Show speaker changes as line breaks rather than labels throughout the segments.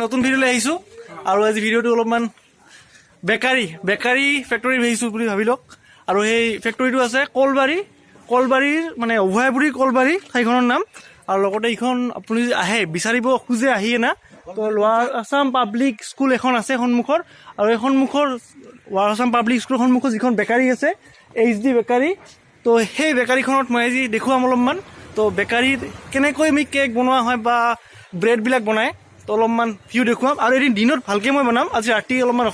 নতুন ভিডিঅ' লৈ আহিছোঁ আৰু আজি ভিডিঅ'টো অলপমান বেকাৰী ফেক্টৰী আহিছোঁ বুলি ভাবি লওক। আৰু সেই ফেক্টৰীটো আছে কলবাৰীৰ মানে অভয়াপুৰী কলবাৰী ঠাইখনৰ নাম। আৰু লগতে এইখন আপুনি যদি আহে বিচাৰিব খোজে আহিয়ে না তো লোৱাৰ আছাম পাব্লিক স্কুল এখন আছে সন্মুখৰ। আৰু এই সন্মুখৰ লোৱাৰ আছাম পাব্লিক স্কুলৰ সন্মুখত যিখন বেকাৰী আছে HD বেকাৰী, তো সেই বেকাৰীখনত মই আজি দেখুৱাম অলপমান। তো বেকাৰীত কেনেকৈ আমি কেক বনোৱা হয় বা ব্ৰেডবিলাক বনায় তো অলপমান ভিউ দেখুৱাম। আৰু এদিন দিনত ভালকৈ মই বনাম, আজি ৰাতি অলপমান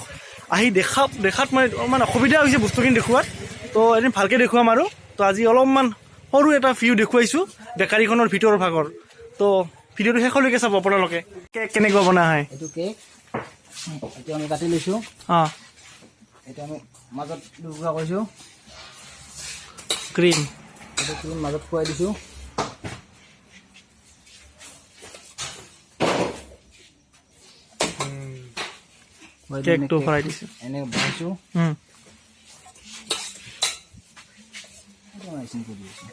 আহি দেখাত মানে অলপমান অসুবিধা হৈছে বস্তুখিনি দেখুৱাত, তো এদিন ভালকৈ দেখুৱাম। আৰু তো আজি অলপমান সৰু এটা ভিউ দেখুৱাইছোঁ বেকাৰীখনৰ ভিতৰৰ ভাগৰ। তো ভিডিঅ'টো শেষলৈকে চাব আপোনালোকে কেক কেনেকুৱা বনোৱা হয়।
এইটো কেক এতিয়া আমি কাটি লৈছোঁ।
অঁ,
এতিয়া আমি মাজত দুটুকুৰা কৰিছোঁ।
ক্ৰীম
এইটো ক্ৰীম মাজত খুৱাই দিছোঁ।
কেকটো ভৰাই দিছোঁ,
এনেকৈ বনাইছোঁ। আইচিং কৰি দিছোঁ।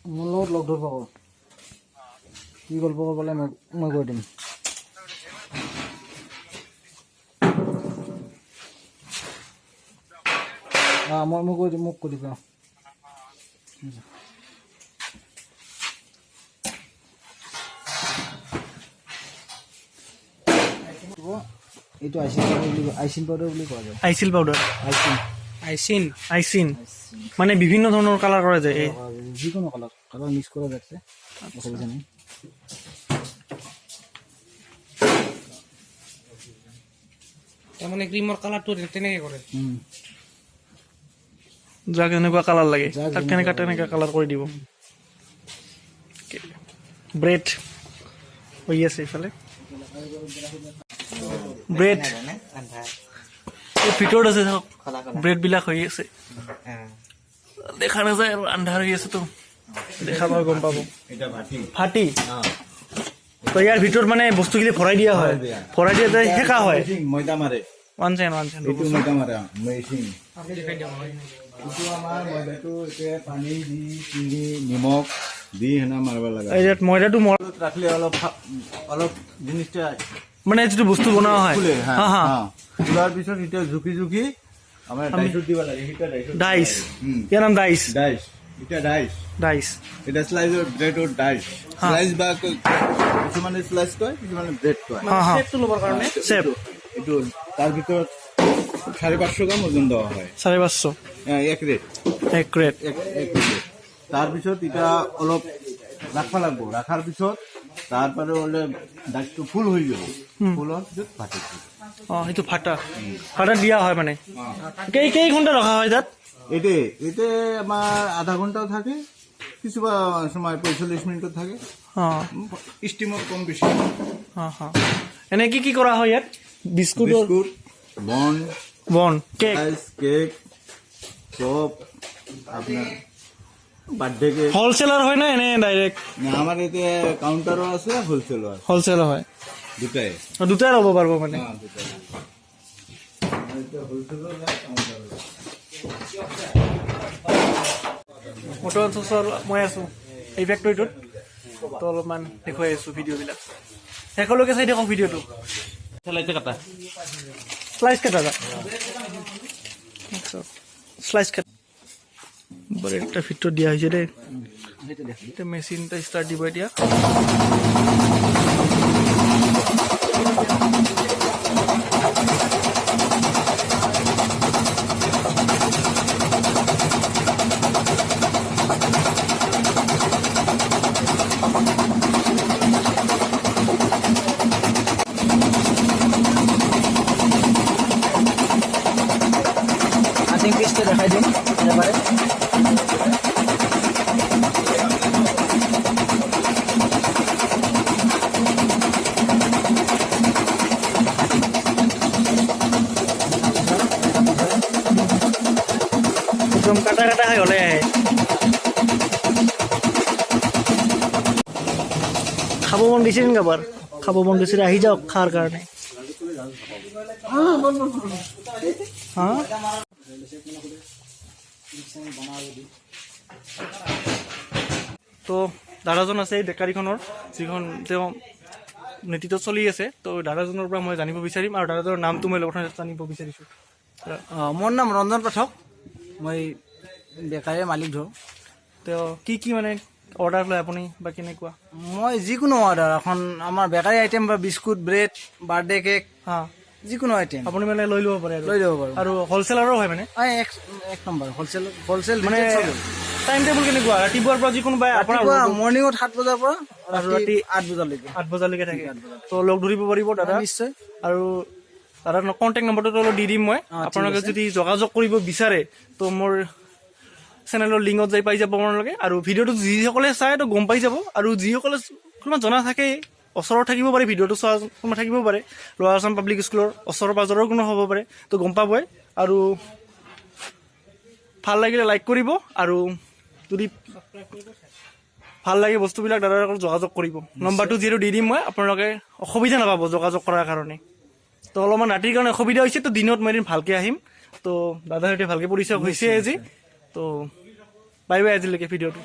মোৰ লগত লগ ধৰিব আকৌ কি গল্প কৰিবলৈ মই কৈ দিম। মই কৈ দিম, মোক কৈ দিব। এইটো আইচিন পাউডাৰ বুলি কোৱা যায়।
আইচিল পাউডাৰ, আইচিন মানে বিভিন্ন ধৰণৰ কালাৰ কৰা যায়।
যিকোনো কালাৰ মিক্স কৰা যাচ্ছে, অসুবিধা নাই।
তাৰমানে ক্ৰীমৰ কালাৰটো তেনেকৈ কৰে,
যাক এনেকুৱা কালাৰ লাগে তাক তেনেকুৱা কালাৰ কৰি দিব। ব্ৰেড হৈ আছে এইফালে, ব্ৰেড ভিতৰত আছে, চাওক ব্ৰেডবিলাক হৈ আছে, দেখা নাযায় আৰু আন্ধাৰ হৈ আছে। তো দেখা পাব, গম পাব ফাটি। তো ইয়াৰ ভিতৰত মানে বস্তুখিনি ভৰাই দিয়া হয়, ভৰাই দিয়া যায়, সেকা হয়।
ময়দা মাৰে,
ওৱান চেন
এইটো ময়দা মাৰে মেচিন। এইটো আমাৰ ময়দাটো এতিয়া পানী দি চিনি নিমখ দি সেনা মাৰিব লাগে।
ময়দাটো
ৰাখিলে অলপ জিনিসটা
মানে যিটো বস্তু বনোৱা হয়
ফুলে।
হা হা,
তোলাৰ পিছত এতিয়া জুখি আমাৰ ডাইচত দিব লাগে।
ডাইচ, ইয়াৰ নাম ডাইচ।
এতিয়া
ডাইচ
এটা শ্লাইজৰ ব্ৰেডৰ ডাইচ, শ্লাইজ বা কিছুমানে শ্লাইজ কয়, কিছুমানে ব্ৰেড কয়।
শেপটো ল'বৰ কাৰণে শেপ।
এইটো তাৰ ভিতৰত 550 গ্ৰাম ওজন দেওয়া হয়।
550
এক ৰেট। তাৰপিছত এতিয়া অলপ ৰাখবা লাগব, ৰাখাৰ পিছত তাৰপৰা হ'লে ডাইচটো ফুল হৈ যাব। ফুলৰ পিছত ভাটি দিব।
অঁ, সেইটো ফাটা দিয়া হয় মানে। কেই ঘণ্টা ৰখা হয় তাত?
এতে আমাৰ আধা ঘণ্টাও থাকে, কিছুমান সময় 45 মিনিটত থাকে।
অঁ,
ষ্টিমত কম বেছি।
এনে কি কৰা হয় ইয়াত? বিস্কুট,
বন,
কেক,
চপ, আপোনাৰ বাৰ্থডে কেক।
হলচেলাৰ হয় না এনে ডাইৰেক্ট?
আমাৰ এতিয়া কাউণ্টাৰো আছে,
হলচেলাৰ হয়, দুটাই ল'ব পাৰিব মানে। মটৰ মই আছোঁ এই ফেক্টৰীটোত, তো অলপমান দেখুৱাই আছোঁ ভিডিঅ'বিলাক। শেষলৈকে চাই থাকক ভিডিঅ'টো। স্লাইচ কাটা ব্ৰেডটা ভিতৰত দিয়া হৈছে দেই। এতিয়া মেচিনটা ষ্টাৰ্ট দিব এতিয়া।
পেস্টটা দেখাই দিন এবারে।
একদম কাটা কাটা হৈ হ'লে আহে। খাব মন গৈছে নেকি কাৰোবাৰ? খাব মন গৈছে আহি যাওক খাৰ কাৰণে। হা তো দাদাজন আছে এই বেকাৰীখনৰ, যিখন তেওঁ নেতৃত্বত চলি আছে। তো দাদাজনৰ পৰা মই জানিব বিচাৰিম আৰু দাদাজনৰ নামটো মই লগত জানিব বিচাৰিছোঁ।
মোৰ নাম ৰঞ্জন পাঠক, মই বেকাৰীৰ মালিক ধৰোঁ।
তেওঁ কি মানে অৰ্ডাৰ লয় আপুনি বা কেনেকুৱা?
মই যিকোনো অৰ্ডাৰ, এখন আমাৰ বেকাৰী আইটেম বা বিস্কুট, ব্ৰেড, বাৰ্থডে কেক,
হা,
যিকোনো আইটেম
আপুনি মানে লৈ ল'ব পাৰে
লৈ যাব পাৰোঁ।
আৰু হ'লচেলাৰো হয় মানে?
এক নম্বৰ হ'লচেল
মানে টাইম টেবুল কেনেকুৱা? ৰাতিপুৱাৰ পৰা যিকোনো বাই আপোনাৰ
মৰ্ণিঙত 7 বজাৰ পৰা
আৰু ৰাতি
8 বজালৈকে
8 বজালৈকে থাকে। তো লগ ধৰিব পাৰিব দাদা
নিশ্চয়।
আৰু দাদাৰ কণ্টেক্ট নম্বৰটো অলপ দি দিম মই। আপোনালোকে যদি যোগাযোগ কৰিব বিচাৰে তো মোৰ চেনেলৰ লিংকত যাই পাই যাব আপোনালোকে। আৰু ভিডিঅ'টো যিসকলে চাই তো গম পাই যাব, আৰু যিসকলে কোনোবা জনা থাকে ওচৰত থাকিব পাৰে, ভিডিঅ'টো চোৱা কোনোবা থাকিব পাৰে, লোৱাৰ আছাম পাব্লিক স্কুলৰ ওচৰৰ পাজৰৰ কোনো হ'ব পাৰে, তো গম পাবই। আৰু ভাল লাগিলে লাইক কৰিব, আৰু যদি ভাল লাগে বস্তুবিলাক দাদাৰ লগত যোগাযোগ কৰিব। নম্বৰটো যিহেতু দি দিম মই, আপোনালোকে অসুবিধা নাপাব যোগাযোগ কৰাৰ কাৰণে। তো অলপমান ৰাতিৰ কাৰণে অসুবিধা হৈছে, তো দিনত মই এদিন ভালকৈ আহিম। তো দাদাৰ সৈতে ভালকৈ পৰিচয় হৈছে আজি। তো বাই বাই আজিলৈকে ভিডিঅ'টো।